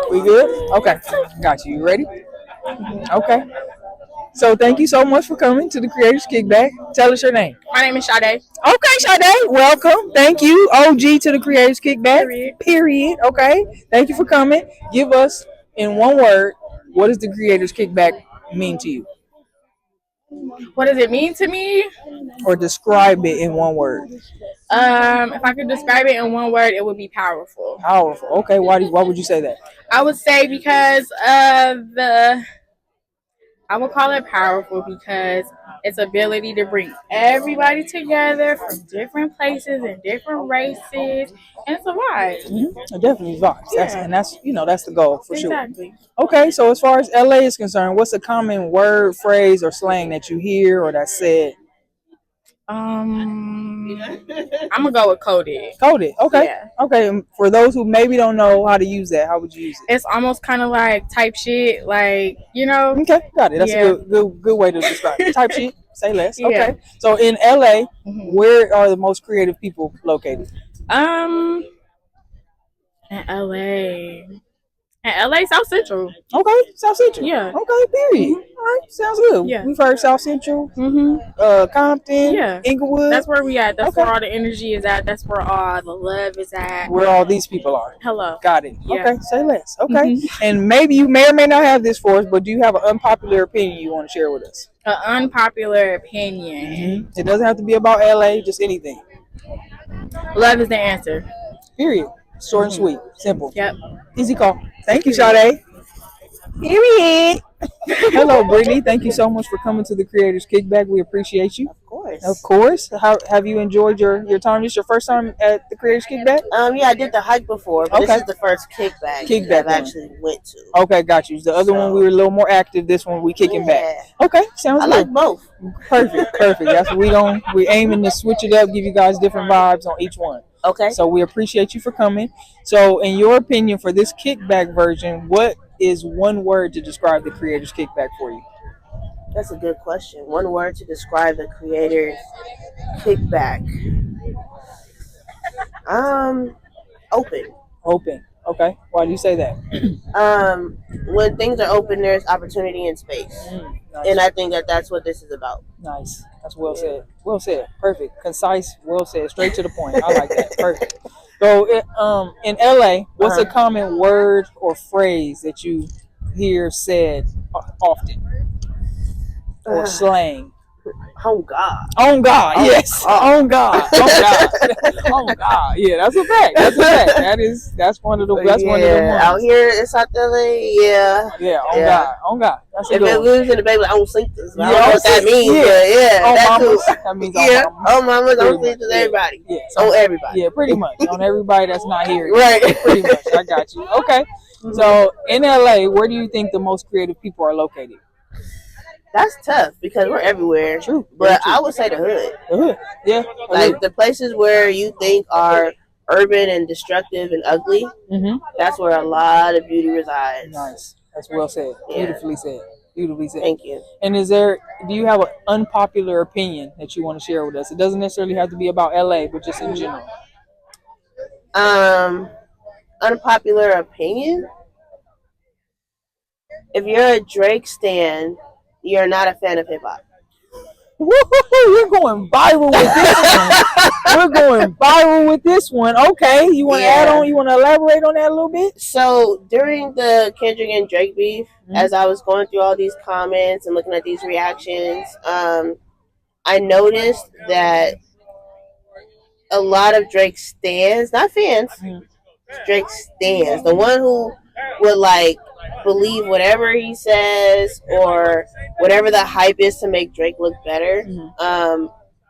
We good? Okay. Got you. You ready? Okay. So thank you so much for coming to the Creators Kickback. Tell us your name. My name is Sade. Okay, Sade. Welcome. Thank you. OG to the Creators Kickback. Period. Period. Okay. Thank you for coming. Give us in one word, what does the Creators Kickback mean to you? What does it mean to me? Or describe it in one word. If I could describe it in one word, it would be powerful. Powerful. Okay. Why would you say that? I would say because of the I would call it powerful because its ability to bring everybody together from different places and different races, and it's a vibe. Definitely vibes. Yeah. That's the goal for sure. Exactly. Okay, so as far as LA is concerned, what's a common word, phrase, or slang that you hear or that's said? I'm gonna go with coded. Coded. Okay. Yeah. Okay. For those who maybe don't know how to use that, how would you use it? It's almost kind of like type shit, like Okay, got it. That's Yeah. a good way to describe it. Type shit. Say less. Yeah. Okay. So in LA, Mhm. where are the most creative people located? In LA. In LA, South Central. Okay, South Central. Yeah. Okay, period. All right, sounds good. Yeah. We've heard South Central, Compton, Yeah. Inglewood. That's where we at. That's Okay. where all the energy is at. That's where all the love is at. Where all these people are. Hello. Got it. Yeah. Okay, say less. Okay. Mhm. And maybe you may or may not have this for us, but do you have an unpopular opinion you want to share with us? An unpopular opinion. It doesn't have to be about LA, just anything. Love is the answer. Period. Short and sweet. Simple. Yep. Easy call. Thank you, Sade. Period. Hello, Brittany. Thank you so much for coming to the Creators Kickback. We appreciate you. Of course. Of course. How have you enjoyed your time? This your first time at the Creators Kickback? Yeah, I did the hike before, but Okay. this is the first kickback I've actually went to. Okay, got you. The other one we were a little more active. This one we kicking back. Okay, sounds I good. like both. Perfect. That's what we aiming to switch it up, give you guys different vibes on each one. Okay. So we appreciate you for coming. So in your opinion, for this kickback version, what is one word to describe the Creators Kickback for you? That's a good question. One word to describe the Creators Kickback. Open. Open. Okay. Why do you say that? When things are open, there's opportunity and space, Nice. and I think that's what this is about. Nice. That's well said. Well said. Perfect. Concise. Well said. Straight to the point. I like that. Perfect. So, in LA, what's a common word or phrase that you hear said often, or slang? Oh God. On God. Yes. On God. On God. On God. Yeah, that's a fact. That's one of the ones. Out here in South LA, Yeah. On God. On God. That's a if good it one. lives in the baby, I don't sleep this. I don't Yeah, know what that means. yeah. But On that too. mamas. That means on mamas. On mamas, Pretty don't sleep much, with everybody. Yeah. On everybody. Yeah, pretty much. On everybody that's not here. Right. Pretty much. I got you. Okay. So in LA, where do you think the most creative people are located? That's tough because we're everywhere. True. But I would say the hood. The hood. Yeah. Like the places where you think are urban and destructive and ugly, that's where a lot of beauty resides. Nice. That's well said. Yeah. Beautifully said. Beautifully said. Thank you. And do you have an unpopular opinion that you want to share with us? It doesn't necessarily have to be about LA, but just in general. Unpopular opinion? If you're a Drake stan, you're not a fan of hip hop. We're going viral with this one. Okay, you want to add on? You want to elaborate on that a little bit? So during the Kendrick and Drake beef, as I was going through all these comments and looking at these reactions, I noticed that a lot of Drake stans, not fans, Drake stans, the one who would believe whatever he says or whatever the hype is to make Drake look better,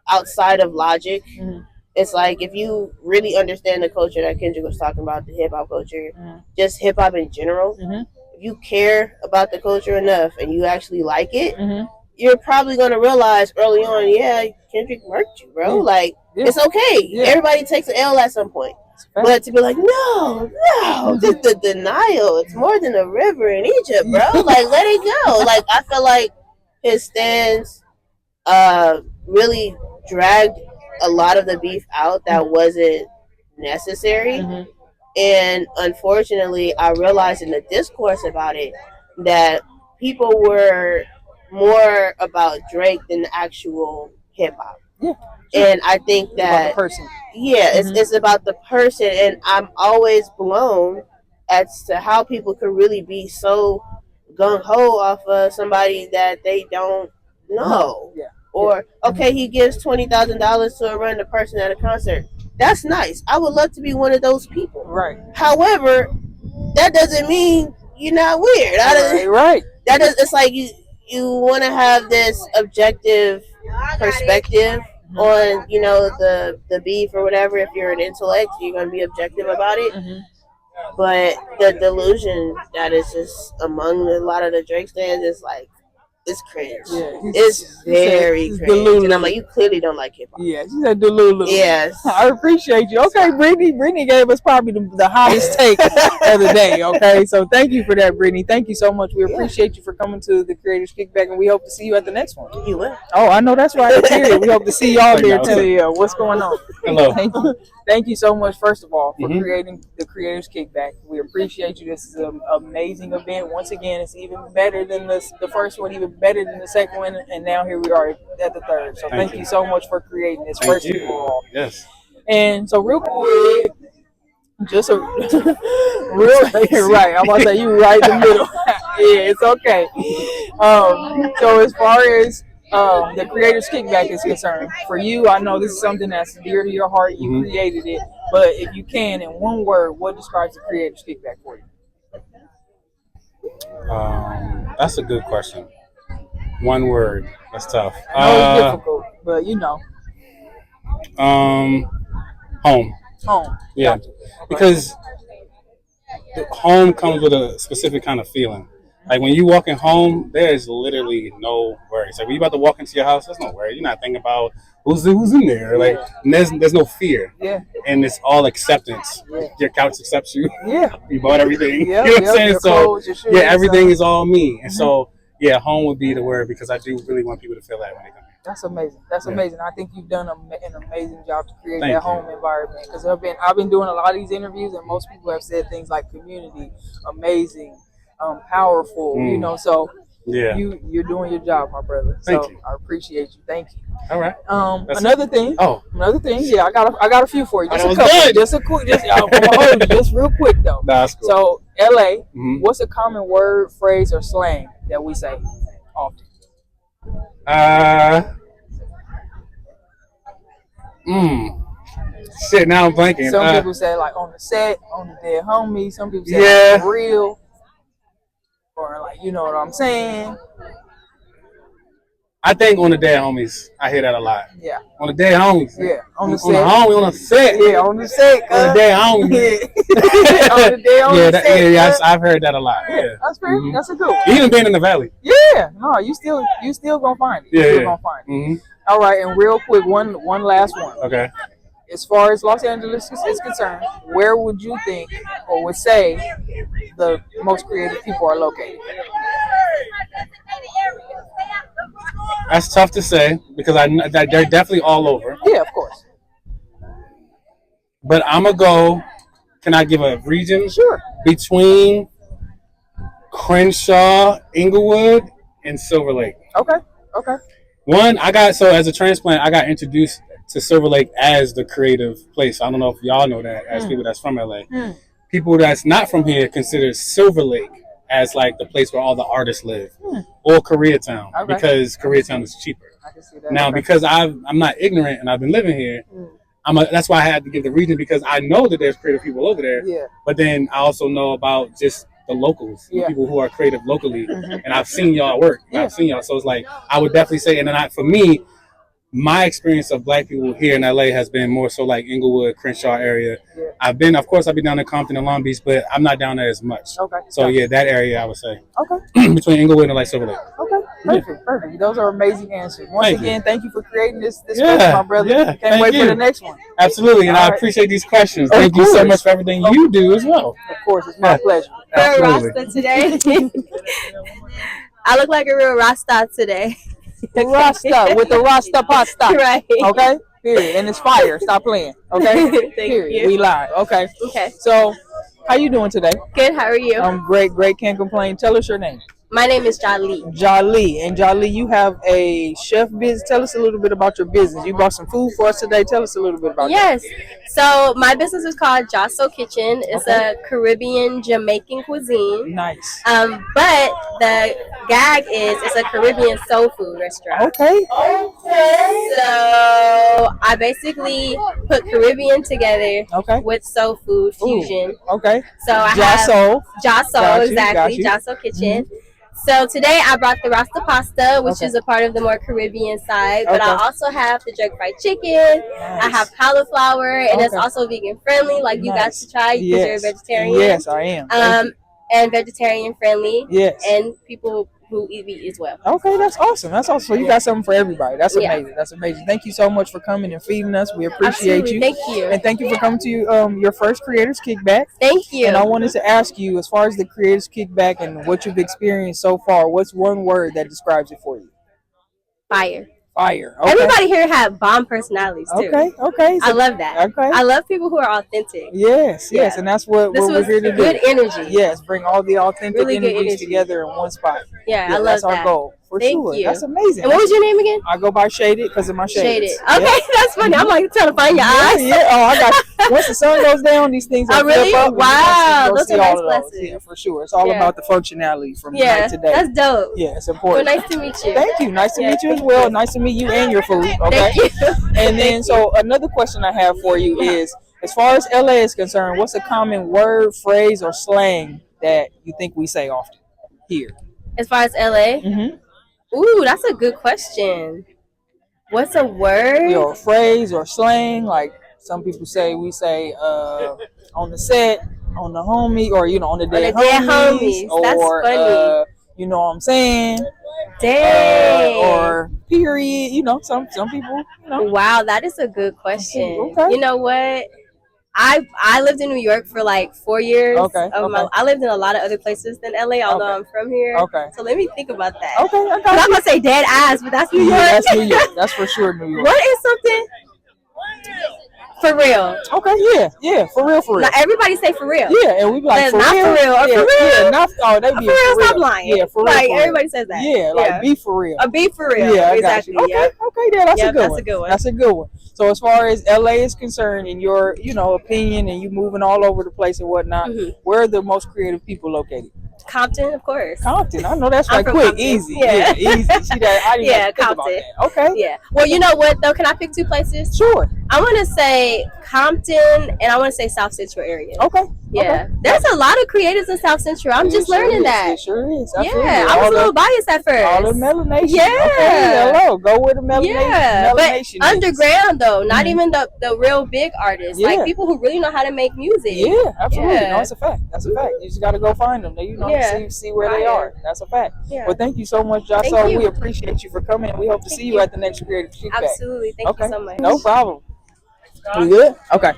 outside of logic. It's like if you really understand the culture that Kendrick was talking about, the hip hop culture, just hip hop in general, if you care about the culture enough and you actually like it, you're probably going to realize early on, Kendrick murked you, bro. It's okay. Everybody takes an L at some point. But to be like, no, just the denial. It's more than a river in Egypt, bro. Let it go. I feel like his stands really dragged a lot of the beef out that wasn't necessary. And unfortunately, I realized in the discourse about it that people were more about Drake than the actual hip hop. Yeah. And I think About the that, person. yeah, it's about the person. And I'm always blown as to how people can really be so gung ho off of somebody that they don't know. Yeah. Or, okay, he gives $20,000 to a random person at a concert. That's nice. I would love to be one of those people. Right. However, that doesn't mean you're not weird. Right. That is, it's like you want to have this objective perspective on, you know, the beef or whatever. If you're an intellect, you're going to be objective about it. But the delusion that is just among a lot of the Drake fans is like, it's cringe. Yeah, it's very cringe. Delulu. And I'm like, you clearly don't like hip hop. Yeah, she said Delulu. Yes. I appreciate you. Okay, Brittany gave us probably the hottest take of the day. Okay, so thank you for that, Brittany. Thank you so much. We appreciate you for coming to the Creators Kickback, and we hope to see you at the next one. You will. Oh, I know that's right. Here, we hope to see y'all there too. Yeah, what's going on? Hello. Thank you so much, first of all, for creating the Creators Kickback. We appreciate you. This is an amazing event. Once again, it's even better than the first one, even better than the second one, and now here we are at the third. So thank you so much for creating this, first of all. Yes. And so real quick, just a real right. I'm about to say you right in the middle. Yeah, it's okay. So as far as the Creators Kickback is concerned, for you, I know this is something that's dear to your heart. You created it, but if you can, in one word, what describes the Creators Kickback for you? That's a good question. One word. That's tough. I know it's difficult, but you know. Home. Home. Yeah. Gotcha. Okay. Because home comes with a specific kind of feeling. Like when you walk in home, there's literally no worries. Like when you about to walk into your house, there's no worry. You're not thinking about who's in there. Like there's no fear. Yeah. And it's all acceptance. Yeah. Your couch accepts you. Yeah. You bought everything. Yep, You know what I'm saying? your So clothes, your shoes, everything is all me. And so home would be the word because I do really want people to feel that when they come here. That's amazing. That's amazing. I think you've done an amazing job to create Thank that you. home environment. Because I've been doing a lot of these interviews, and most people have said things like community, amazing, powerful. You know, so you're doing your job, my brother. Thank you. I appreciate you. Thank you. All right. Another thing. Yeah, I got a few for you. Just that a was couple. good. Just a quick. Just real quick though. Nah, that's cool. So LA, what's a common word, phrase, or slang that we say often? Shit, now I'm blanking. Some people say like on the set, on the dead homie. Some people say like, for real, or like, you know what I'm saying. I think on the dead homies, I hear that a lot. Yeah. On the dead homies. Yeah. On the set. On the set. Yeah. On the set. On the dead homies. Yeah. On the dead homies. Yeah. I've heard that a lot. Yeah. That's fair. That's a good one. Even being in the valley. Yeah. No, you still gonna find it. You're still gonna find it. All right, and real quick, one last one. Okay. As far as Los Angeles is concerned, where would you think or would say the most creative people are located? That's tough to say because they're definitely all over. Yeah, of course. But I'm going to go, can I give a region? Sure. Between Crenshaw, Inglewood, and Silver Lake. Okay. As a transplant, I got introduced to Silver Lake as the creative place. I don't know if y'all know that as people that's from LA. People that's not from here consider Silver Lake as like the place where all the artists live, or Koreatown, because Koreatown is cheaper. I can see that. Now, because I'm not ignorant and I've been living here, that's why I had to give the region, because I know that there's creative people over there. Yeah. But then I also know about just the locals, the people who are creative locally, and I've seen y'all work. I've seen y'all, so it's like I would definitely say, and then for me, my experience of black people here in LA has been more so like Inglewood, Crenshaw area. Yeah. I've been down in Compton and Long Beach, but I'm not down there as much. Okay. So that area I would say. Okay. Between Inglewood and like Silver Lake. Okay. Perfect. Those are amazing answers. Once again, thank you for creating this my brother. Yeah. Can't wait for the next one. Absolutely, and I appreciate these questions. Thank you so much for everything you do as well. Of course, it's my pleasure. Rasta today. I look like a real Rasta today. Rasta with the Rasta pasta. Right. Okay. Period. And it's fire. Stop playing. Okay. Thank Period. you. We live. Okay. Okay. So, how you doing today? Good. How are you? I'm great. Great. Can't complain. Tell us your name. My name is Jali. Jali. And Jali, you have a chef business. Tell us a little bit about your business. You brought some food for us today. Tell us a little bit about Yes. So my business is called Josso Kitchen. It's a Caribbean Jamaican cuisine. Nice. But the gag is it's a Caribbean soul food restaurant. Okay. So I basically put Caribbean together with soul food fusion. Ooh. Okay. So I Josso. have Josso, exactly. Josso Kitchen. Mm-hmm. So today I brought the Rasta pasta, which is a part of the more Caribbean side. But I also have the jerk fried chicken. Nice. I have cauliflower, and it's also vegan friendly. Like you got to try because you're a vegetarian. Yes, I am. And vegetarian friendly. Yes. And people who eat meat as well. Okay, that's awesome. That's awesome. So you got something for everybody. That's amazing. That's amazing. Thank you so much for coming and feeding us. We appreciate you. Thank you. And thank you for coming to your first Creators Kickback. Thank you. And I wanted to ask you, as far as the Creators Kickback and what you've experienced so far, what's one word that describes it for you? Fire. Fire. Okay. Everybody here have bomb personalities too. Okay. So, I love that. Okay. I love people who are authentic. Yes, and that's what we're here to do. Good energy. Yes, bring all the authentic energies together in one spot. Yeah, I love that. That's our goal. For Thank sure. you. That's amazing. And what was your name again? I go by Shaded because of my shades. Shaded. Okay, that's funny. I'm like trying to find your eyes. Yeah. Oh, I got. Once the sun goes down, these things. Oh, really? Up, wow, those are nice glasses. Yeah, for sure. It's all about the functionality from night to day. That's dope. Yeah, it's important. Well, nice to meet you. Thank you. Nice to meet you as well. Nice to meet you and your food. Okay. Thank you. And then, so another question I have for you is, as far as LA is concerned, what's a common word, phrase, or slang that you think we say often here? As far as LA? Mm-hmm. Ooh, that's a good question. What's a word? Or a phrase or slang? Like some people say, we say on the set, on the homie, or on the dead homies. Or, that's funny. You know what I'm saying? Dang. Or period. Some people. Wow, that is a good question. Okay. You know what? I lived in New York for like 4 years. I lived in a lot of other places than LA, although I'm from here. Okay. So let me think about that. Okay, I got you. I'm gonna say dead eyes, but that's New York. Yeah, that's New York. That's for sure New York. What is something? For real. Okay, yeah, for real. Now everybody say for real. Yeah, and we be like, for not real? For real. Or Yeah, for real. Yeah, not, oh, they be for real. For real. Stop lying. Yeah, for real. Like for real. everybody says that. Yeah, like be for real. Be for real. Yeah, exactly. I got you. Okay, yeah, that's a good one. That's a good one. That's a good one. So as far as LA is concerned, in your opinion, and you moving all over the place and whatnot, where are the most creative people located? Compton, of course. Compton, I know that's right. Quick, Compton. easy. Yeah, easy. See that? I didn't think Compton. about that. Okay. Yeah. Well, you know what though? Can I pick two places? Sure. I want to say Compton and I want to say South Central area. Okay. Yeah. Okay. There's a lot of creators in South Central. I'm just learning that. It sure is. Yeah. I was a little biased at first. All the melanation. Yeah. Okay, hello. Go with the melanation. Yeah. But underground though, not even the real big artists. Yeah. Like people who really know how to make music. Yeah, absolutely. Yeah. No, it's a fact. That's a fact. You just got to go find them. See where they are. That's a fact. Yeah. Well, thank you so much, Josso. We appreciate you for coming. We hope to see you at the next Creators Kickback. Absolutely. Thank you so much. No problem. We good? Okay.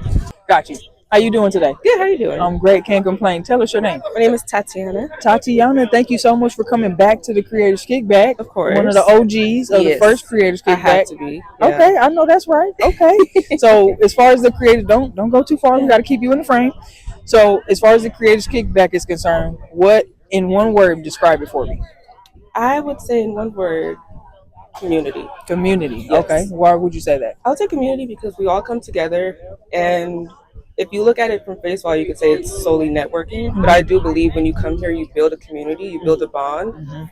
Got you. How you doing today? Good. How you doing? I'm great. Can't complain. Tell us your name. My name is Tatiana. Tatiana, thank you so much for coming back to the Creators Kickback. Of course. One of the OGs of the first Creators Kickback. I have to be. Yeah. Okay, I know that's right. Okay. So as far as the creators, don't go too far. We got to keep you in the frame. So as far as the Creators Kickback is concerned, what in one word describe it for me? I would say in one word, community. Community. Yes. Okay. Why would you say that? I would say community because we all come together, and if you look at it from face value, you could say it's solely networking. But I do believe when you come here, you build a community, you build a bond,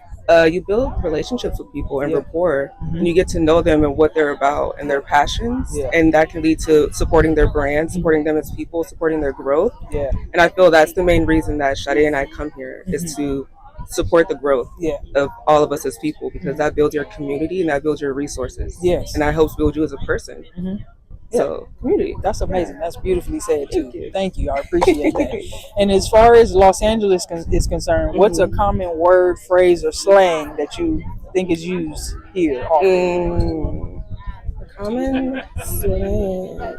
you build relationships with people and rapport, and you get to know them and what they're about and their passions, and that can lead to supporting their brand, supporting them as people, supporting their growth. Yeah. And I feel that's the main reason that Sade and I come here is to support the growth of all of us as people, because that builds your community and that builds your resources. Yes. And that helps build you as a person. So community. That's amazing. That's beautifully said too. Thank you. I appreciate that. And as far as Los Angeles is concerned, what's a common word, phrase, or slang that you think is used here often? Common slang.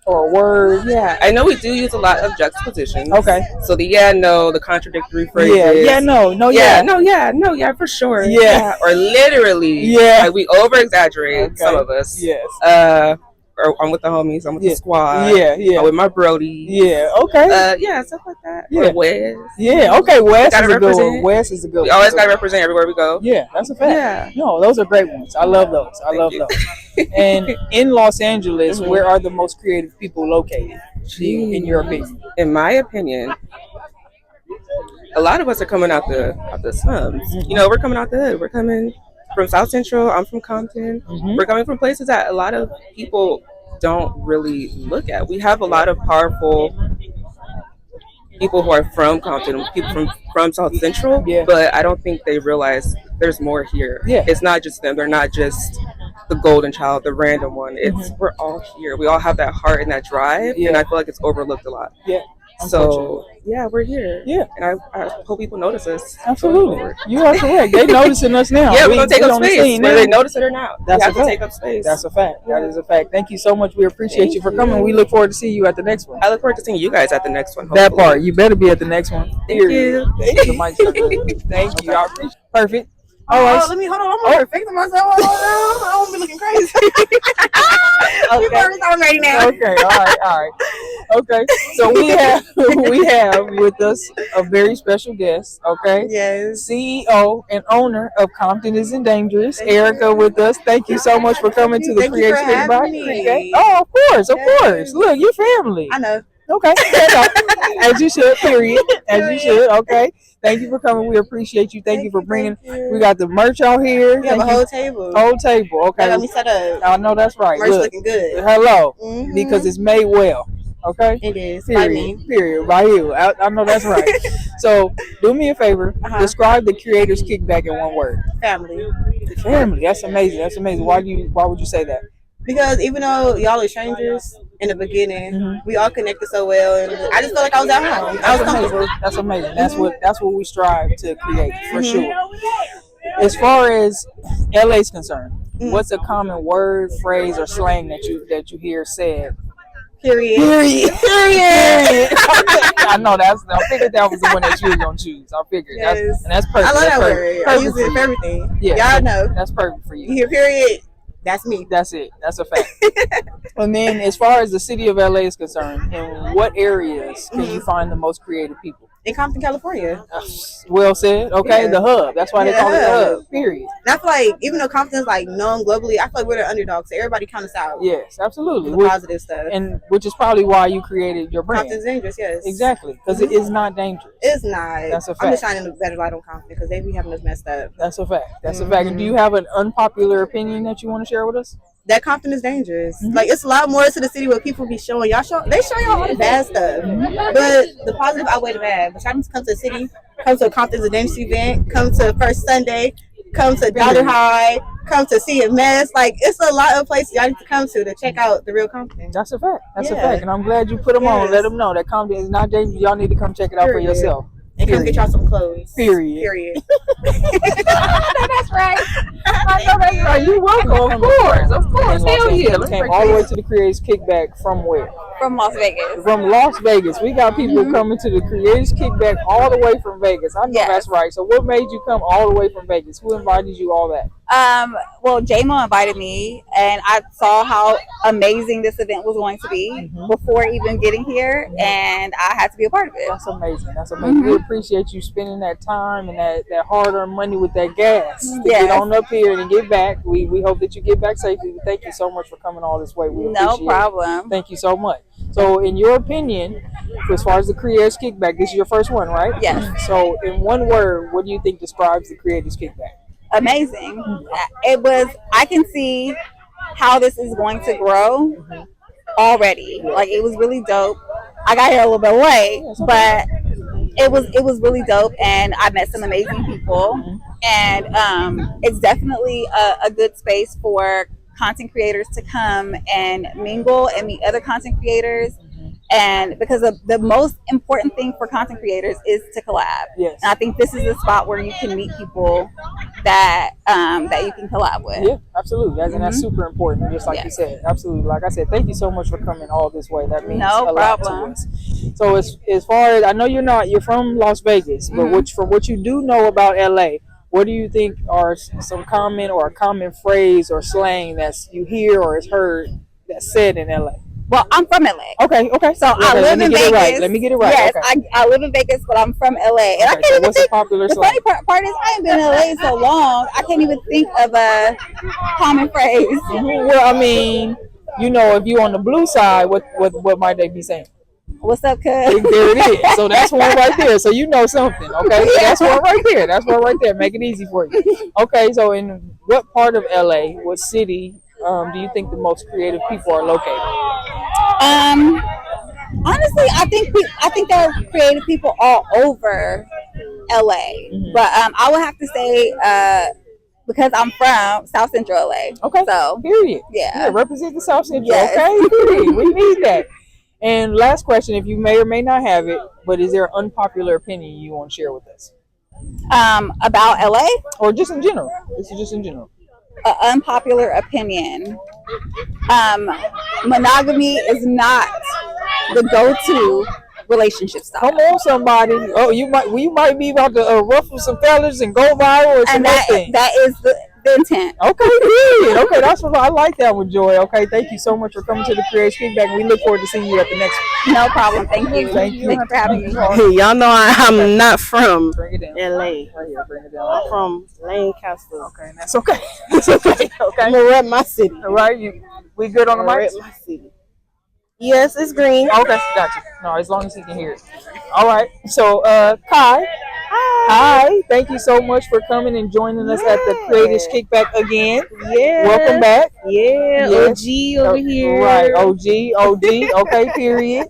Or a word. Yeah, I know we do use a lot of juxtapositions. Okay. So the no, the contradictory phrases. Yeah, for sure. Yeah. Or literally. Yeah. Like we over exaggerate, some of us. Yes. or I'm with the homies, I'm with the squad. Yeah. I'm with my Brody. Yeah, okay. Stuff like that. Yeah. Or Wes. Yeah, okay. Wes is a good represent. one. Wes is a good one. We always gotta represent everywhere we go. Yeah, that's a fact. Yeah. No, those are great ones. I love those. I love those. And in Los Angeles, where are the most creative people located, in your opinion? In my opinion, a lot of us are coming out the slums. You know, we're coming out the hood. We're coming from South Central. I'm from Compton. We're coming from places that a lot of people don't really look at. We have a lot of powerful people who are from Compton, people from South Central, but I don't think they realize there's more here. It's not just them. They're not just the golden child, the random one. It's we're all here. We all have that heart and that drive, and I feel like it's overlooked a lot. So yeah, we're here. And I hope people notice us. Absolutely, you are correct. They noticing us now. Yeah, we're gonna take up space, whether they notice it or not. That's we have to take up space. That's a fact. That is a fact. Thank you so much. We appreciate you for coming. We look forward to seeing you at the next one. I look forward to seeing you guys at the next one. That part, you better be at the next one. Thank you. Thank you. Perfect. All right. Let me hold on. I'm fixing myself. I don't want to be looking crazy. I'm ready now. Okay. All right. Okay. So we have with us a very special guest. Okay. Yes. CEO and owner of Compton Isn't Dangerous, Erica, with us. Thank you so much for coming to the Creators Kickback. Oh, of course. Look, you're family. I know. Okay. As you should, period. As you should. Okay. Thank you for coming. We appreciate you. Thank you for bringing. We got the merch out here. We have a whole table. Okay. Let me set up. I know that's right. Merch looking good. Hello. Because it's made well. Okay. It is. Period. By you. I know that's right. So do me a favor. Describe the Creators Kickback in one word. Family. That's amazing. Why would you say that? Because even though y'all are strangers in the beginning, we all connected so well, and I just felt like I was at home. I was comfortable. That's amazing. That's what we strive to create for sure. As far as LA is concerned, what's a common word, phrase, or slang that you hear said? Period. I know I figured that was the one that you were gonna choose. I figured that's perfect. I love that word. I use it for everything. Y'all know. That's perfect for you. You hear period. That's me. That's it. That's a fact. And then as far as the city of LA is concerned, in what areas can you find the most creative people? In Compton, California. Well said. Okay, the hub. That's why they call it the hub. Period. And I feel like even though Compton's like known globally, I feel like we're the underdogs. So everybody counts us out. Yes, absolutely. The positive stuff. And which is probably why you created your brand. Compton's dangerous, yes. Exactly, because it is not dangerous. It's not. That's a fact. I'm just shining a better light on Compton because they be having us messed up. That's a fact. That's a fact. And do you have an unpopular opinion that you want to share with us? That Compton is dangerous. Like it's a lot more to the city where people be showing y'all. They show y'all all the bad stuff, but the positive outweigh the bad. But y'all need to come to the city, come to a Compton's a dangerous event, come to First Sunday, come to Dollar High, come to CMS. Like it's a lot of places y'all need to come to check out the real Compton. That's a fact. That's a fact, and I'm glad you put them on. Let them know that Compton is not dangerous. Y'all need to come check it out for yourself. And come get y'all some clothes. Period. That's right. I know that's right. You're welcome. Of course. Hell yeah. We came all the way to the Creators Kickback from where? From Las Vegas. From Las Vegas. We got people coming to the Creators Kickback all the way from Vegas. I know that's right. So what made you come all the way from Vegas? Who invited you all that? Well, J-Mo invited me, and I saw how amazing this event was going to be before even getting here, and I had to be a part of it. That's amazing. That's amazing. We appreciate you spending that time and that hard-earned money with that gas to get on up here and get back. We hope that you get back safely. Thank you so much for coming all this way. We appreciate No problem. it. Thank you so much. So, in your opinion, as far as the Creators Kickback, this is your first one, right? Yes. So, in one word, what do you think describes the Creators Kickback? Amazing. I can see how this is going to grow already. Like it was really dope. I got here a little bit late, but it was really dope, and I met some amazing people, and it's definitely a good space for content creators to come and mingle and meet other content creators. And because the most important thing for content creators is to collab. Yes. And I think this is a spot where you can meet people that you can collab with. Yeah, absolutely. And that's super important, just like you said. Absolutely. Like I said, thank you so much for coming all this way. That means a lot to us. So as far as I know, you're from Las Vegas, but from what you do know about LA, what do you think are some common phrase or slang that you hear or has heard that's said in LA? Well, I'm from LA. Okay. So I live in Vegas. Right. Let me get it right. Yes, okay. I live in Vegas, but I'm from LA. And I can't so even what's think, a popular the slang? funny part is I ain't been in LA so long, I can't even think of a common phrase. Mm-hmm. Well, I mean, if you're on the blue side, what might they be saying? What's up, cuz? There it is. So that's one right there. So you know something, okay? So that's one right there. That's one right there. Make it easy for you. Okay, so in what part of LA, what city, do you think the most creative people are located? Honestly, I think there are creative people all over LA, but I would have to say because I'm from South Central LA. Okay. So period. Yeah. Represent the South Central. Yes. Okay. Period. We need that. And last question, if you may or may not have it, but is there an unpopular opinion you want to share with us? About LA? Or just in general? This is just in general. An unpopular opinion. Monogamy is not the go-to relationship style. Come on, somebody. Oh, you might be about to ruffle some feathers and go viral or some and that is the intent. Okay, good. Okay, that's what I like that one, Joy. Okay, thank you so much for coming to the Creators Kickback. We look forward to seeing you at the next one. No problem. Thank you. Thank you for having me. Hey, y'all know I'm not from Bring it down. LA. Right here, bring it down. I'm from Lancaster. Okay, and that's okay. That's okay. Okay. I'm gonna rep my city. All right, we good on the mic? Rep my city. Yes, it's green. Okay, gotcha. No, as long as he can hear it. All right. So, Kai. Hi. Thank you so much for coming and joining us at the Creators Kickback again. Yeah. Welcome back. Yeah. Yes. OG over here. Right. OG. Okay. Period.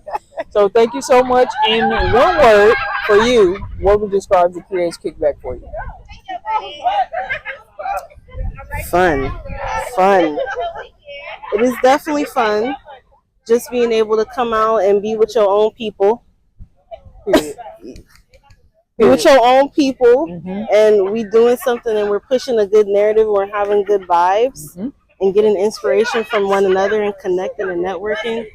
So, thank you so much. In one word for you, what would describe the Creators Kickback for you? Fun. It is definitely fun. Just being able to come out and be with your own people. Period. Be with your own people, and we doing something, and we're pushing a good narrative. We're having good vibes, and getting inspiration from one another, and connecting and networking.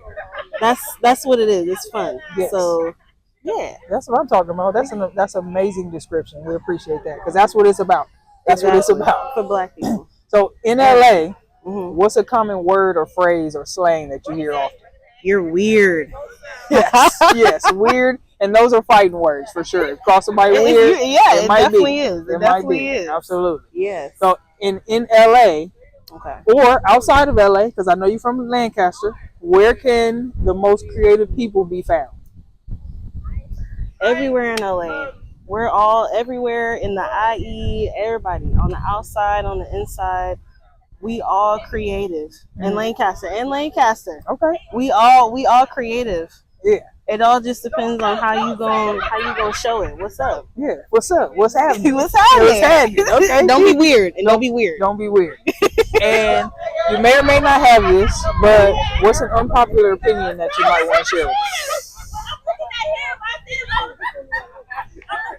That's what it is. It's fun. Yes. So, yeah, that's what I'm talking about. That's an amazing description. We appreciate that because that's what it's about. That's exactly. what it's about For Black people. So in LA, what's a common word or phrase or slang that you hear often? You're weird. Yes, weird. And those are fighting words for sure. Call somebody weird. It definitely is. It definitely is. Absolutely. Yes. So in LA, okay, or outside of LA, because I know you're from Lancaster, where can the most creative people be found? Everywhere in LA. We're all everywhere in the IE, everybody on the outside, on the inside. We all creative in Lancaster. Okay. We all creative. Yeah. It all just depends on how you gonna show it. What's up? Yeah. What's up? What's happening? What's happening? Okay. Don't be weird. And don't be weird. Don't be weird. And you may or may not have this, but what's an unpopular opinion that you might want to share with us?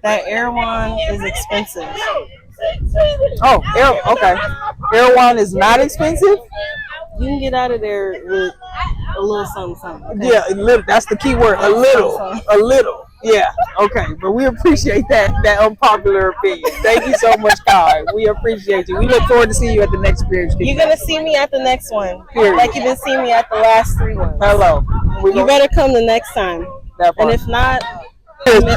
That Erewhon is expensive. Oh, okay. Erewhon is not expensive? You can get out of there with a little something. Okay? Yeah, a little. That's the key word. A little. Yeah. Okay. But we appreciate that unpopular opinion. Thank you so much, Kai. We appreciate you. We look forward to seeing you at the next Creators Kickback. You're gonna see me at the next one. Period. Like you've been seeing me at the last 3 ones. Hello. You better come the next time. And if not, Back it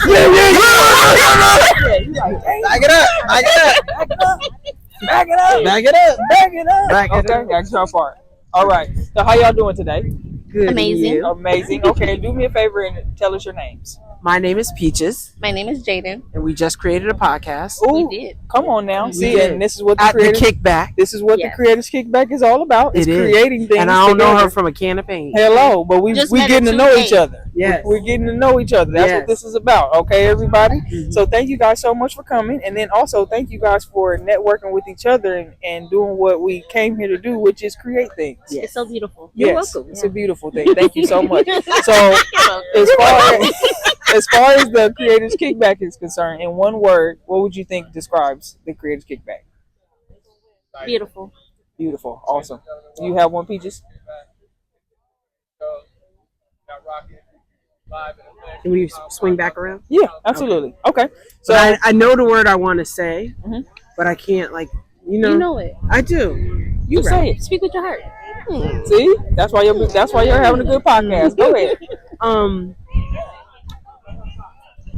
up. Okay, that's your part. All right. So how y'all doing today? Good. Amazing. Amazing. Okay, do me a favor and tell us your names. My name is Peaches, My name is Jaden. and we just created a podcast Ooh, We did. come on now. See, did. and this is what the at the Creators Kickback. This is what Yes. the Creators Kickback is all about. It's It is. creating things. And I don't know together. her from a can of paint. Hello, but we Just we met getting her to know today. each other. Yes. We're getting to know each other. That's Yes. what this is about. Okay, everybody. Mhm. So thank you guys so much for coming, and then also thank you guys for networking with each other and doing what we came here to do, which is create things. Yes. It's so beautiful. Yes, You're welcome. it's a beautiful thing. Thank you so much. So as far as the Creators Kickback is concerned, in one word, what would you think describes the Creators Kickback? Beautiful. Beautiful. Awesome. Do you have one, Peaches? Can we swing back around? Yeah, absolutely. Okay. So So I know the word I want to say, Mhm. but I can't, like, You know it. I do. you say it. Speak with your heart. See, that's why you're having a good podcast. Go ahead.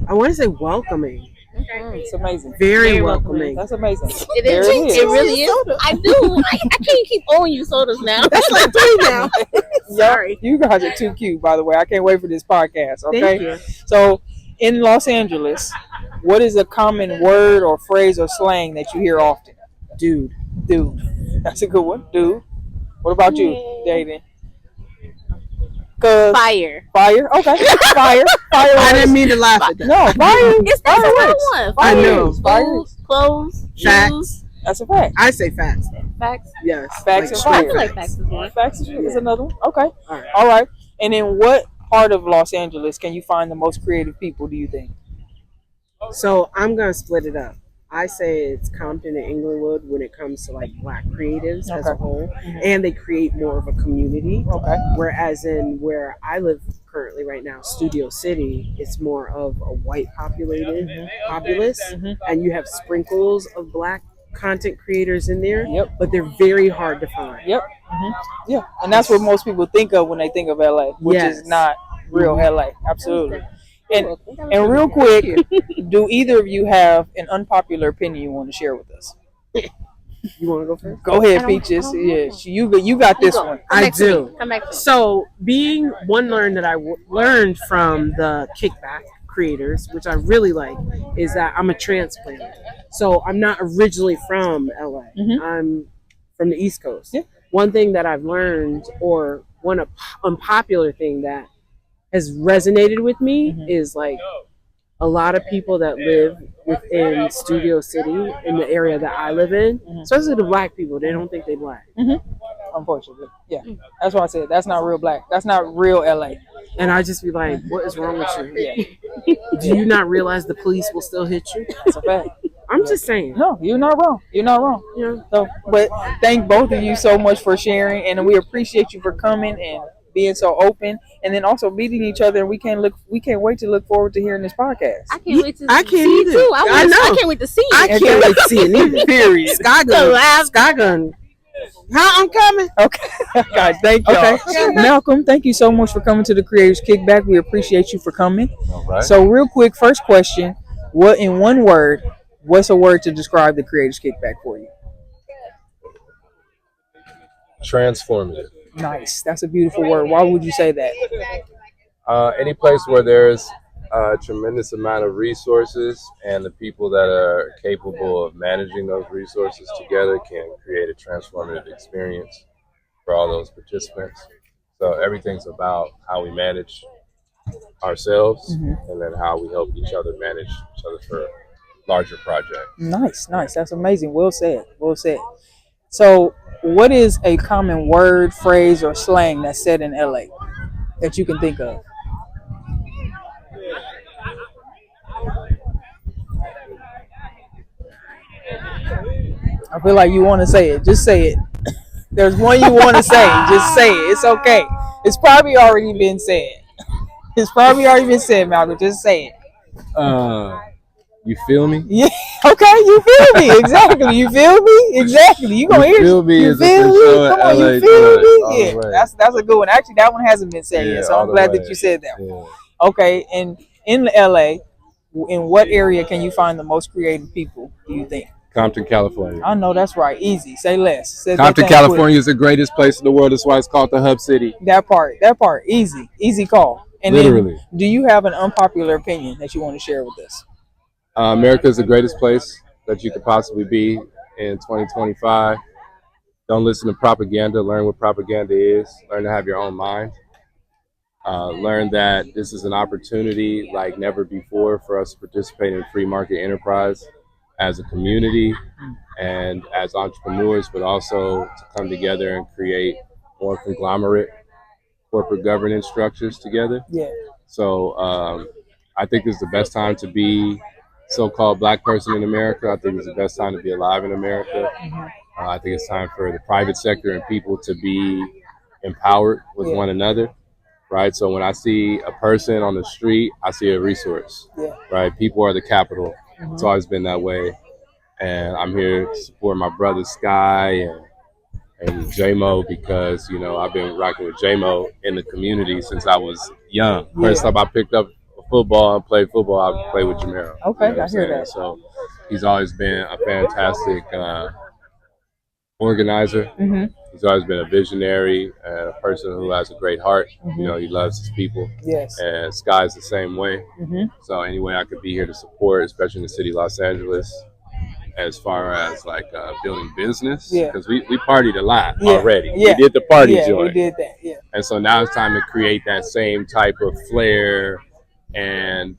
I want to say welcoming. It's amazing. Very welcoming. That's amazing. It is. It really is. I do. I can't keep owing you sodas now. That's like 3 now. Sorry. You guys are too cute, by the way. I can't wait for this podcast. Okay. Thank you. So, in Los Angeles, what is a common word or phrase or slang that you hear often? Dude. That's a good one. Dude. What about you, Jaden? Fire. Okay. Fire. I didn't mean to laugh at that. No, fire. It's that's a real one. I know. Fire. Clothes. Facts. Shoes. That's a fact. I say facts. Facts. Yes. Facts and I fire. feel like facts is one. Facts is another one. Okay. All right. And in what part of Los Angeles can you find the most creative people, do you think? So I'm going to split it up. I say it's Compton and Inglewood when it comes to like Black creatives as a whole, and they create more of a community. Okay. Whereas in where I live currently right now, Studio City, it's more of a white populated populace, and you have sprinkles of Black content creators in there. Yep. But they're very hard to find. Yep. Yeah, and that's what most people think of when they think of LA, which is not real LA. Absolutely. And real quick, do either of you have an unpopular opinion you want to share with us? You want to go first? Go ahead, Peaches. Yeah, you got this one. I do. Come back to me. So being one learn that I learned from the Kickback creators, which I really like, is that I'm a transplant. So I'm not originally from LA. I'm from the East Coast. Yeah. One thing that I've learned, or one unpopular thing that has resonated with me, is like a lot of people that live within Studio City in the area that I live in, especially the Black people, they don't think they Black. Unfortunately, yeah, that's why I said that's not real Black. That's not real LA. And I just be like, what is wrong with you? Do you not realize the police will still hit you? That's a fact. I'm just saying. No, you're not wrong. Yeah. So, but thank both of you so much for sharing, and we appreciate you for coming and being so open, and then also meeting each other. And we can't wait to look forward to hearing this podcast. I can't wait to I can't see either. you too. I know. I can't wait to see you. I can't wait to see it either. Period. Sky gun. How I'm coming? Okay, guys, thank you. Okay, Malcolm, thank you so much for coming to the Creators Kickback. We appreciate you for coming. All right. So, real quick, first question: what in one word? What's a word to describe the Creators Kickback for you? Transformative. Nice. That's a beautiful word. Why would you say that? Any place where there's a tremendous amount of resources and the people that are capable of managing those resources together can create a transformative experience for all those participants. So everything's about how we manage ourselves and then how we help each other manage each other for larger projects. Nice. That's amazing. Well said. So, what is a common word, phrase, or slang that's said in LA that you can think of? I feel like you want to say it. Just say it. There's one you want to say. Just say it. It's okay. It's probably already been said. Malcolm. Just say it. You feel me? Yeah. Okay. You feel me? Exactly. You feel me? Exactly. You gonna hear? Feel me? You Is feel me? Come on. You feel me? Yeah. That's a good one. Actually, that one hasn't been said yet. So I'm glad that you said that one. Okay. And in LA, in what area can you find the most creative people, do you think? Compton, California. I know that's right. Easy. Say less. Say Compton, California is the greatest place in the world. That's why it's called the Hub City. That part. Easy call. And literally. Then, do you have an unpopular opinion that you want to share with us? America is the greatest place that you could possibly be in 2025. Don't listen to propaganda. Learn what propaganda is. Learn to have your own mind. Learn that this is an opportunity like never before for us to participate in free market enterprise as a community and as entrepreneurs, but also to come together and create more conglomerate corporate governance structures together. Yeah. So I think this is the best time to be so-called Black person in America. I think it's the best time to be alive in America. I think it's time for the private sector and people to be empowered with one another, right? So when I see a person on the street, I see a resource, right? People are the capital. It's always been that way. And I'm here to support my brother Sky and and J-Mo because, you know, I've been rocking with J-Mo in the community since I was young. First time I picked up football and played football, I played with Jamiro. Okay, you know I hear that. So he's always been a fantastic organizer. Mm-hmm. He's always been a visionary and a person who has a great heart. Mm-hmm. You know, he loves his people. Yes. And Sky's the same way. Mm-hmm. So any way I could be here to support, especially in the city of Los Angeles, as far as like building business, because we partied a lot already. We did the party joint. We did that. Yeah. And so now it's time to create that same type of flair and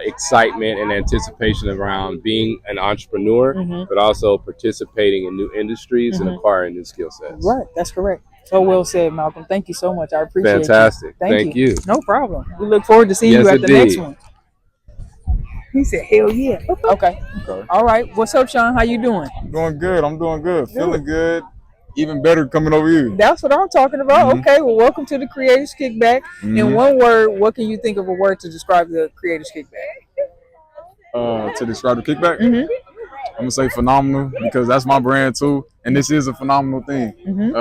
excitement and anticipation around being an entrepreneur, but also participating in new industries and acquiring new skill sets. Right, that's correct. So well said, Malcolm. Thank you so much. I appreciate it. Fantastic. Thank you. No problem. We look forward to seeing you at the next one. He said, hell yeah. Okay. All right. What's up, Sean? How you doing? Doing good. I'm doing good. Feeling good. Even better coming over here. That's what I'm talking about. Okay. Well, welcome to the Creators Kickback. In one word, what can you think of a word to describe the Creators Kickback? To describe the kickback? I'm going to say phenomenal because that's my brand too. And this is a phenomenal thing.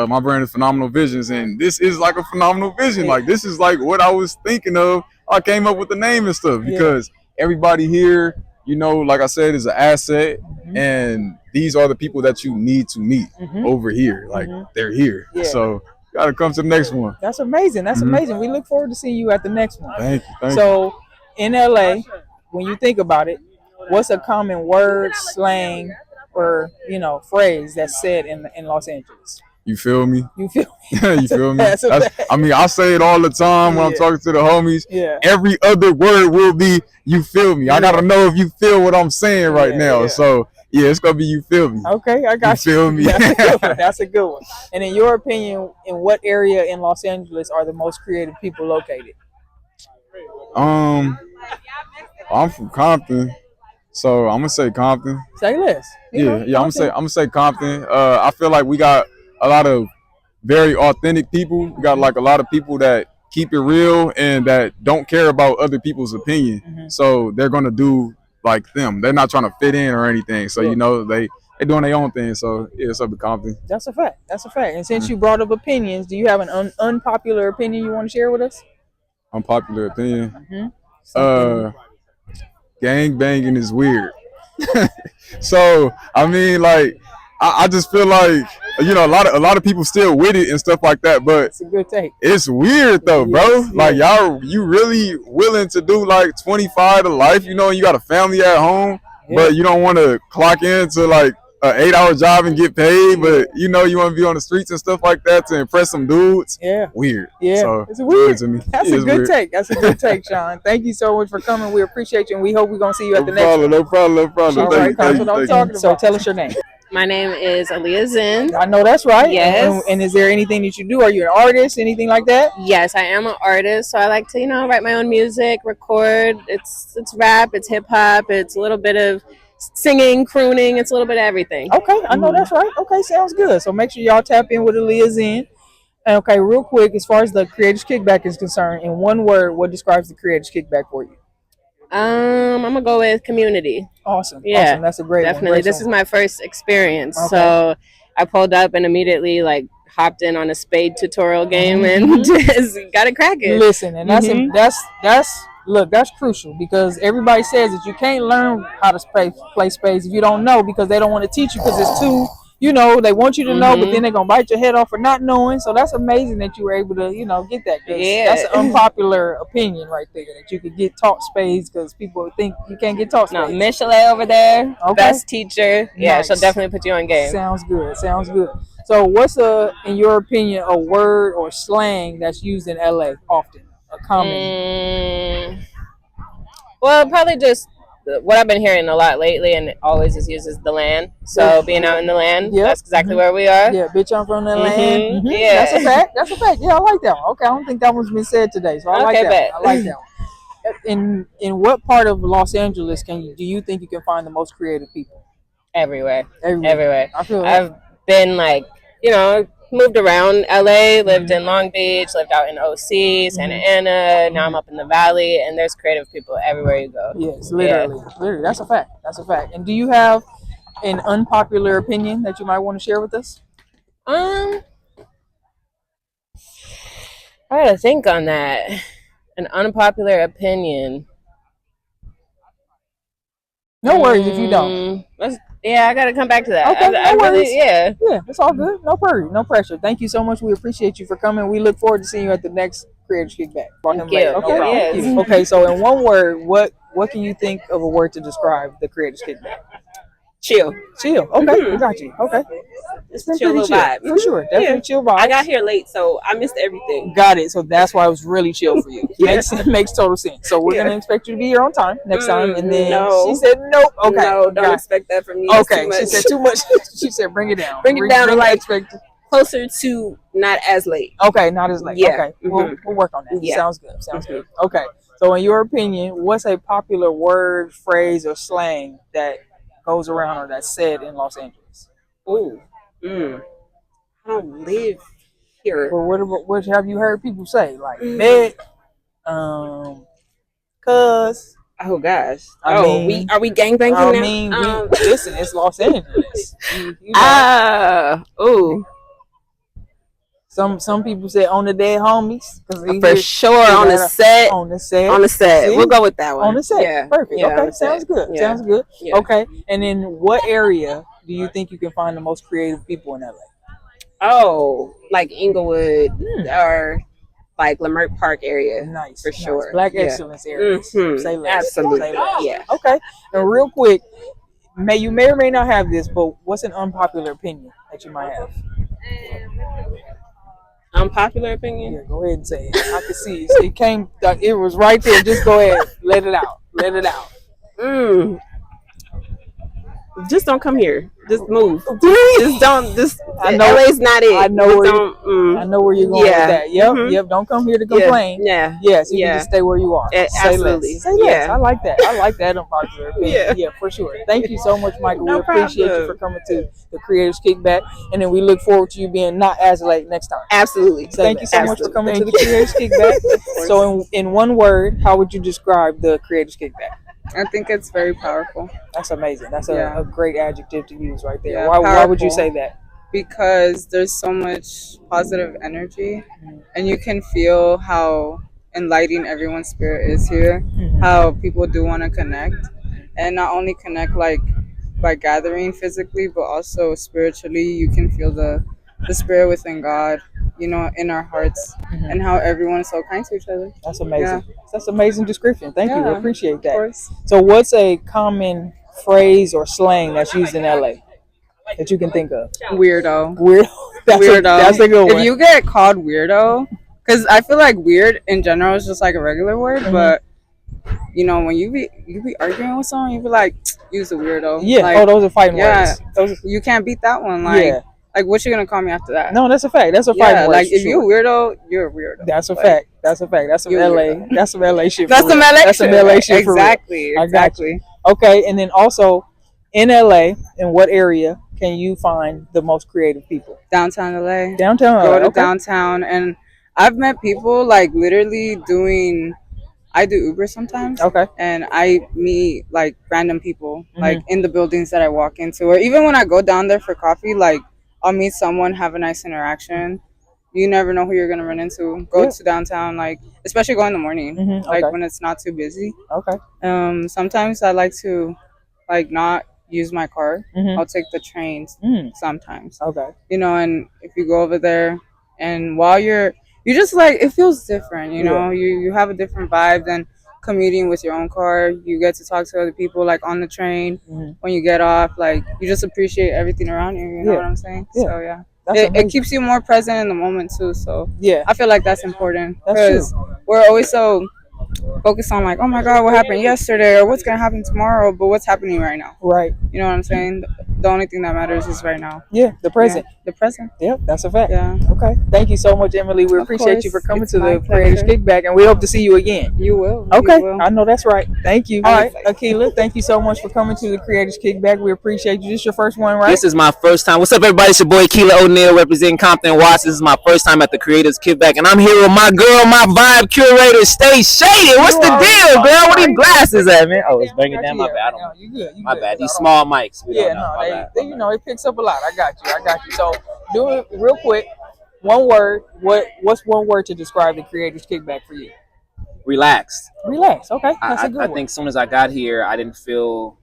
My brand is Phenomenal Visions. And this is like a phenomenal vision. Like this is like what I was thinking of. I came up with the name and stuff because everybody here, you know, like I said, is an asset, and these are the people that you need to meet over here. Like they're here, so you gotta come to the next one. That's amazing. That's amazing. We look forward to seeing you at the next one. Thank you. So, in LA, when you think about it, what's a common word, slang, or phrase that's said in Los Angeles? You feel me? You feel me? You feel me? I mean, I say it all the time when I'm talking to the homies. Yeah. Every other word will be "you feel me." I gotta know if you feel what I'm saying right now. So yeah, it's gonna be "you feel me." Okay, I got you. You feel me? That's a good one. And in your opinion, in what area in Los Angeles are the most creative people located? I'm from Compton, so I'm gonna say Compton. Say less. I'm gonna say Compton. I feel like we got a lot of very authentic people. We got like a lot of people that keep it real and that don't care about other people's opinion. So they're gonna do like them. They're not trying to fit in or anything. So they doing their own thing. So yeah, it's up to Compton. That's a fact. That's a fact. And since you brought up opinions, do you have an unpopular opinion you want to share with us? Unpopular opinion. Gang banging is weird. So I mean, like, I just feel like a lot of people still with it and stuff like that, but it's a good take. It's weird though, bro. Like you really willing to do like 25 to life, you got a family at home, but you don't want to clock into like an 8-hour job and get paid, but you want to be on the streets and stuff like that to impress some dudes. Weird. So it's weird to me. That's a good take. That's a good take, Sean. Thank you so much for coming. We appreciate you, and we hope we're gonna see you at the next one. No problem. All right, that's what I'm talking about. So tell us your name. My name is Aaliyah Zen. I know that's right. Yes. And is there anything that you do? Are you an artist? Anything like that? Yes, I am an artist. So I like to, write my own music, record. It's rap, it's hip hop, it's a little bit of singing, crooning. It's a little bit of everything. Okay, I know that's right. Okay, sounds good. So make sure y'all tap in with Aaliyah Zen. Okay, real quick, as far as the Creators Kickback is concerned, in one word, what describes the Creators Kickback for you? I'm gonna go with community. Awesome. Yeah, awesome. That's a great definitely. one. This is my first experience, Okay. so I pulled up and immediately hopped in on a spade tutorial game and just got to crack it. Listen, and that's crucial because everybody says that you can't learn how to play spades if you don't know, because they don't want to teach you because it's too. They want you to know, but then they're going to bite your head off for not knowing. So that's amazing that you were able to, get that. That's an unpopular opinion right there, that you could get taught spades because people think you can't get taught spades. No, Michelet over there, best teacher. Yeah, Nice. she'll definitely put you on game. Sounds good. So what's in your opinion, a word or slang that's used in LA often? A common? Well, probably just what I've been hearing a lot lately, and it always is used, is the land. So being out in the land, that's exactly where we are. Yeah, bitch, I'm from the land. Yeah, that's a fact. Yeah, I like that one. Okay, I don't think that one's been said today, so I like that. I like that one. In what part of Los Angeles do you think you can find the most creative people? Everywhere. I feel I've been moved around LA, lived in Long Beach, lived out in OC, Santa Ana. Now I'm up in the Valley, and there's creative people everywhere you go. Yes, literally. That's a fact. And do you have an unpopular opinion that you might want to share with us? I gotta think on that. An unpopular opinion. No worries if you don't. Yeah, I gotta come back to that. Okay, no worries. Yeah, it's all good. No worry, no pressure. Thank you so much. We appreciate you for coming. We look forward to seeing you at the next Creators Kickback. Thank you. Okay, Yes. Okay, so in one word, what can you think of a word to describe the Creators Kickback? Chill. Chill. Okay, we got you. Okay. It's a chill vibe. For sure. Definitely chill vibe. I got here late, so I missed everything. Got it. So that's why it was really chill for you. Makes total sense. So we're gonna expect you to be here on time next time. And then she said nope. Okay. No, don't expect that from me. Okay. She said too much. She said bring it down. Bring it down to like closer to not as late. Okay, not as late. Yeah. Okay. We'll work on that. Sounds good. Sounds good. Okay. So in your opinion, what's a popular word, phrase, or slang that goes around or that's said in Los Angeles? I don't live here. Well, what have you heard people say? Like bet, cuz. Oh gosh. I mean, are we gangbanging now? I mean, listen, it's Los Angeles. Some people say on the dead homies. For sure on the set. On the set. On the set. See? We'll go with that one. On the set. Yeah. Perfect. Yeah, Okay. Sounds good. Yeah. Sounds good. Yeah. Okay. And in what area do you think you can find the most creative people in LA? Oh, like Inglewood or like Leimert Park area. Nice. For sure. Black excellence areas. Say less. Absolutely. Say less. Yeah. Okay. And real quick, you may or may not have this, but what's an unpopular opinion that you might have? Unpopular opinion? Yeah, go ahead and say it. I can see it. It came. It was right there. Just go ahead. Let it out. Let it out. Just don't come here. Just move. I know LA's not it. I know where you're going with that. Yep. Don't come here to complain. Yeah. Yes. You can just stay where you are. Absolutely. Say less. I like that. I like that unpopular opinion. Yeah, for sure. Thank you so much, Michael. We appreciate you for coming to the Creators Kickback, and then we look forward to you being not as late next time. Absolutely. Thank you so much for coming to the Creators Kickback. So, in one word, how would you describe the Creators Kickback? I think it's very powerful. That's amazing. That's a great adjective to use right there. Yeah, why would you say that? Because there's so much positive energy, and you can feel how enlightening everyone's spirit is here, how people do want to connect, and not only connect like by gathering physically, but also spiritually. You can feel the spirit within God, in our hearts, and how everyone is so kind to each other. That's amazing. Yeah. That's an amazing description. Thank you. I appreciate that. Of course. So what's a common phrase or slang that's used in LA that you can think of? Weirdo. Weirdo. That's a good one. If you get called weirdo, because I feel like weird in general is just like a regular word, but when you be arguing with someone, you be like, "You's a weirdo." Yeah. Like, those are fighting words. You can't beat that one. Like, like, what you gonna call me after that? No, that's a fact. That's a fighting word. Like, if you're a weirdo, you're a weirdo. That's a fact. That's a fact. That's some LA. That's some LA shit. That's some LA shit. That's some LA shit. Exactly. Exactly. Okay, and then also in LA, in what area can you find the most creative people? Downtown LA. Downtown LA. Go to downtown, and I've met people like literally doing. I do Uber sometimes. Okay. And I meet like random people like in the buildings that I walk into, or even when I go down there for coffee, like I'll meet someone, have a nice interaction. You never know who you're gonna run into. Go to downtown, like especially go in the morning, like when it's not too busy. Okay. Sometimes I like to like not use my car. I'll take the trains sometimes. Okay. And if you go over there, and while you just like, it feels different, you have a different vibe than commuting with your own car. You get to talk to other people like on the train when you get off, like you just appreciate everything around you, you know what I'm saying? So it keeps you more present in the moment too, so I feel like that's important, because we're always so focused on like, oh my god, what happened yesterday or what's gonna happen tomorrow, but what's happening right now, right? You know what I'm saying? The only thing that matters is right now. The present. The present. Yep, that's a fact. Yeah. Okay. Thank you so much, Emily. We appreciate you for coming to the Creators Kickback, and we hope to see you again. You will. Okay. You will. I know that's right. Thank you. All right, Akila, thank you so much for coming to the Creators Kickback. We appreciate you. This is your first one, right? This is my first time. What's up, everybody? It's your boy Keela O'Neal, representing Compton Watts. This is my first time at the Creators Kickback, and I'm here with my girl, my vibe curator, Stay Shaded. What's the deal, girl? What are these glasses at, man? Oh, it's bringing down. My bad. My bad. These small mics. It picks up a lot. I got you. So Do it real quick. One word. What's one word to describe the Creators Kickback for you? Relaxed. Relax. Okay, that's a good I one. think as soon as I got here, I didn't feel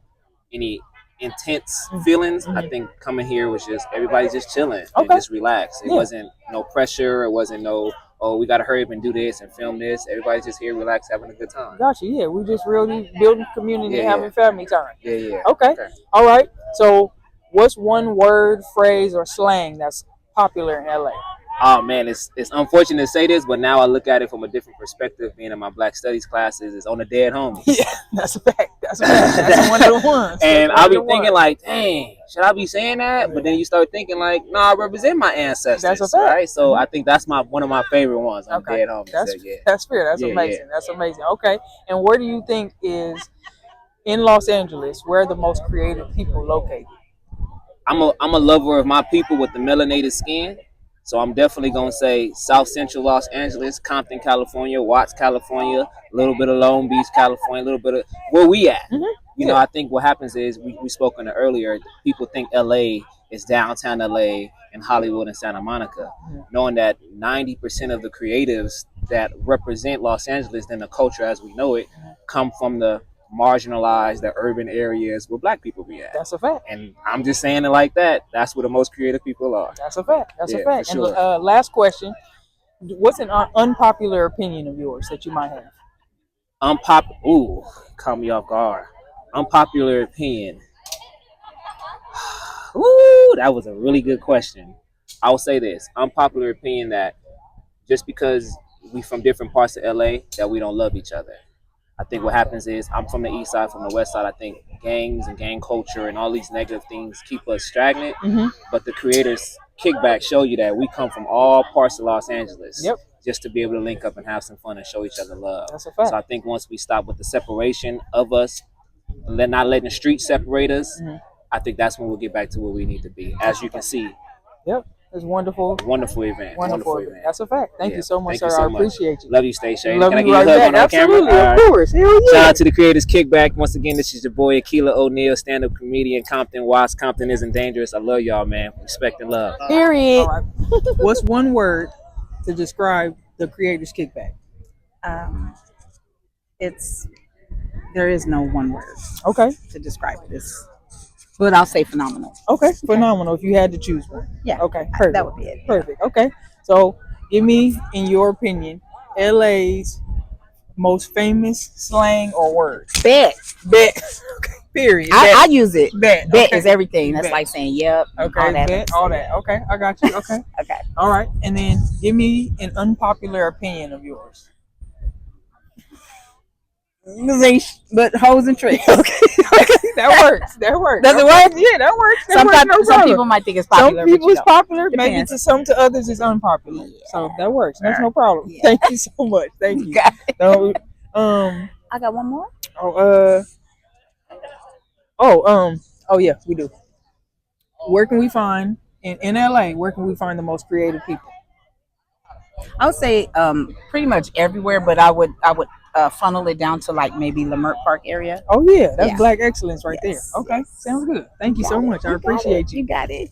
any intense feelings. I think coming here was just everybody's just chilling and just relaxed. It wasn't no pressure. It wasn't no, oh, we got to hurry up and do this and film this. Everybody's just here, relaxed, having a good time. Gotcha. Yeah, we just really building community and having family time. Yeah. Okay. All right. So, what's one word, phrase, or slang that's popular in LA? Oh man, it's unfortunate to say this, but now I look at it from a different perspective. Being in my Black Studies classes, is on the dead homies. Yeah, that's a fact. That's a fact. That's one of the ones. And I'll be thinking like, dang, should I be saying that? But then you start thinking like, no, I represent my ancestors. That's a fact. Right? So I think that's one of my favorite ones on the dead homies. That's fair. That's amazing. Yeah. That's amazing. Okay. And where do you think is in Los Angeles? Where are the most creative people located? I'm a lover of my people with the melanated skin. So I'm definitely going to say South Central Los Angeles, Compton, California, Watts, California, a little bit of Long Beach, California, a little bit of where we at. You know, I think what happens is we spoke on it earlier. People think LA is downtown LA and Hollywood and Santa Monica, knowing that 90% of the creatives that represent Los Angeles and the culture as we know it come from the marginalized, the urban areas where Black people be at. That's a fact. And I'm just saying it like that. That's where the most creative people are. That's a fact. That's a fact. Sure. And last question: what's an unpopular opinion of yours that you might have? Ooh, caught me off guard. Unpopular opinion. Ooh, that was a really good question. I will say this: unpopular opinion that just because we from different parts of LA that we don't love each other. I think what happens is I'm from the east side, from the west side. I think gangs and gang culture and all these negative things keep us stagnant. But the Creators Kickback show you that we come from all parts of Los Angeles just to be able to link up and have some fun and show each other love. That's a fact. So I think once we stop with the separation of us, not letting the street separate us, I think that's when we'll get back to where we need to be. As you can see. Yep. It's wonderful. Wonderful event. Wonderful event. That's a fact. Thank you so much, sir. So I appreciate you. Love you, Stay Shade. Love Can I you get right a hug back. on our Absolutely, camera? of course. Hell yeah. Shout out to the Creators Kickback. Once again, this is your boy Akila O'Neal, stand-up comedian, Compton, Watts. Compton isn't dangerous. I love y'all, man. Respect and love. Period. Right. What's one word to describe the Creators Kickback? There is no one word. Okay. To describe this. But I'll say phenomenal. Okay, phenomenal. If you had to choose one. Yeah. Okay, perfect. That would be it. Perfect. Okay. So, give me, in your opinion, LA's most famous slang or word. Bet. Okay. Period. I use it. Bet. Bet is everything. That's like saying yep. Okay. All that. Bet. All that. Okay. I got you. Okay. Okay. All right. And then give me an unpopular opinion of yours. But hoes and tricks. Okay. That works. That works. Does it work? Yeah, that works. Some people might think it's popular. Some people it's popular. Depends. Maybe to others it's unpopular. Yeah. So that works. That's no problem. Yeah. Thank you so much. Thank you. So, I got one more. Oh yeah, we do. Where can we find in LA? Where can we find the most creative people? I would say pretty much everywhere, but I would funnel it down to like maybe Leimert Park area. Oh yeah, that's Black excellence right there. Okay, sounds good. Thank you so much. I appreciate you. You got it.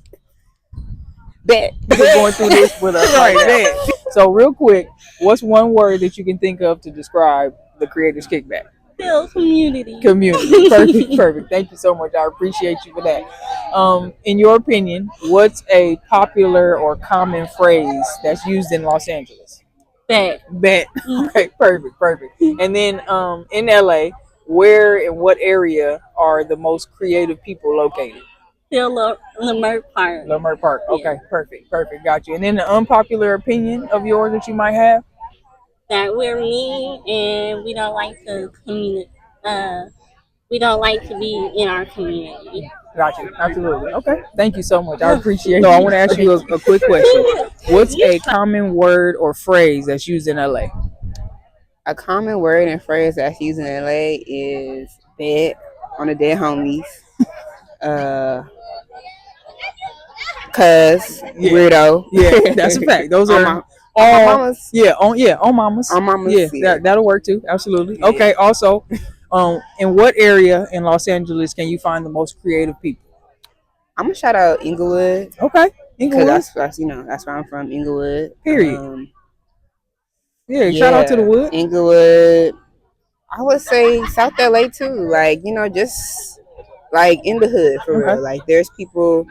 Bet. You're going through this with us right there. So real quick, what's one word that you can think of to describe the Creators Kickback? Build community. Community. Perfect. Thank you so much. I appreciate you for that. In your opinion, what's a popular or common phrase that's used in Los Angeles? Bet. Okay, perfect. And then in LA, where and what area are the most creative people located? Leimert Park. Leimert Park. Okay, perfect. Got you. And then the unpopular opinion of yours that you might have? That we're mean and we don't like to we don't like to be in our community. Got you. Absolutely. Okay. Thank you so much. I appreciate it. So I want to ask you a quick question. What's a common word or phrase that's used in LA? A common word and phrase that's used in LA is bet on the dead homies. Cuz weirdo. Yeah, that's a fact. Those are all mamas. On mamas. On mamas. Yeah, that'll work too. Absolutely. Okay. Also, in what area in Los Angeles can you find the most creative people? I'm gonna shout out Inglewood. Okay. Because that's that's where I'm from, Inglewood. Period. Yeah, shout out to the Wood. Inglewood. I would say South LA too. Like, just like in the hood for real. Like there's people,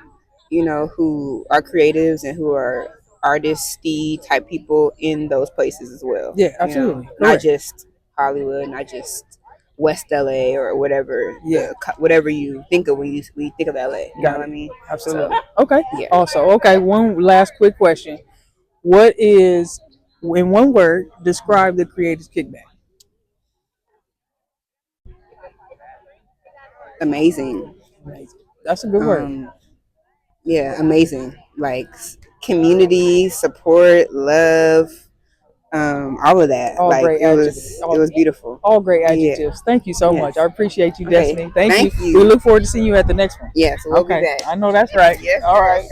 who are creatives and who are artisty type people in those places as well. Yeah, absolutely. Not just Hollywood, not just West LA or whatever. Yeah. Whatever you think of when you think of LA. You know what I mean? Absolutely. So, okay. Yeah. Also, one last quick question. What is, in one word, describe the Creators Kickback? Amazing. That's a good word. Yeah, amazing. Like community, support, love, all of that. All like great it adjectives. was beautiful. All great adjectives. Thank you so Yes. much. I appreciate you, Okay. Destiny. Thank Thank you. you. We look forward to seeing you at the next one. Yes, we'll be Okay. back. I know that's right. Yes. All right.